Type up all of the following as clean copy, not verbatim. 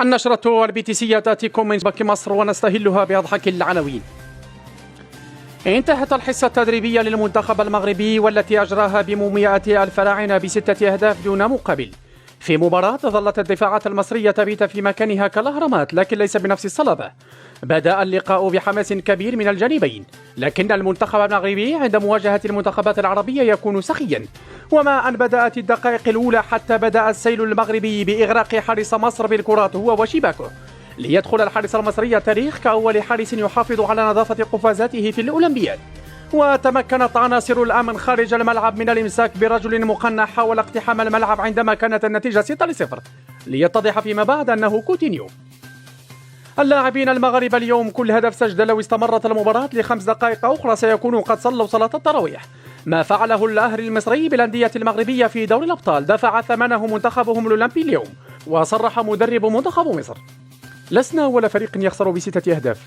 النشرة البيتيسية تأتيكم من باك مصر ونستهلها بأضحك العناوين. انتهت الحصة التدريبية للمنتخب المغربي والتي أجراها بمومياء الفراعنة ب6 أهداف دون مقابل في مباراة ظلت الدفاعات المصرية تبيت في مكانها كالأهرامات لكن ليس بنفس الصلابة. بدأ اللقاء بحماس كبير من الجانبين، لكن المنتخب المغربي عند مواجهة المنتخبات العربية يكون سخيا، وما أن بدأت الدقائق الأولى حتى بدأ السيل المغربي بإغراق حارس مصر بالكرات هو وشباكه، ليدخل الحارس المصري التاريخ كأول حارس يحافظ على نظافة قفازاته في الأولمبياد. وتمكنت عناصر الأمن خارج الملعب من الإمساك برجل مقنع حاول اقتحام الملعب عندما كانت النتيجة 6-0، ليتضح فيما بعد أنه كوتينيو. اللاعبين المغاربة اليوم كل هدف سجل لو استمرت المباراة ل5 دقائق أخرى سيكونوا قد صلوا صلاة التراويح. ما فعله الأهلي المصري بالأندية المغربية في دوري الأبطال دفع ثمنه منتخبهم الأولمبي اليوم، وصرح مدرب منتخب مصر: لسنا أول فريق يخسر ب6 أهداف.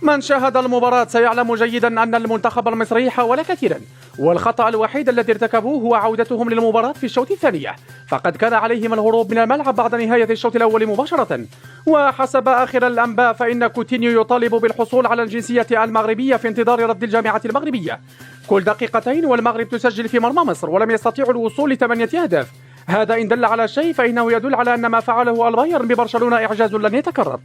من شاهد المباراة سيعلم جيدا أن المنتخب المصري حاول كثيرا، والخطأ الوحيد الذي ارتكبوه هو عودتهم للمباراة في الشوط الثاني، فقد كان عليهم الهروب من الملعب بعد نهاية الشوط الأول مباشرة. وحسب آخر الأنباء فإن كوتينيو يطالب بالحصول على الجنسية المغربية في انتظار رد الجامعة المغربية. كل دقيقتين والمغرب تسجل في مرمى مصر ولم يستطيعوا الوصول ل8 أهداف. هذا إن دل على شيء فإنه يدل على أن ما فعله البايرن ببرشلونة إعجاز لن يتكرر.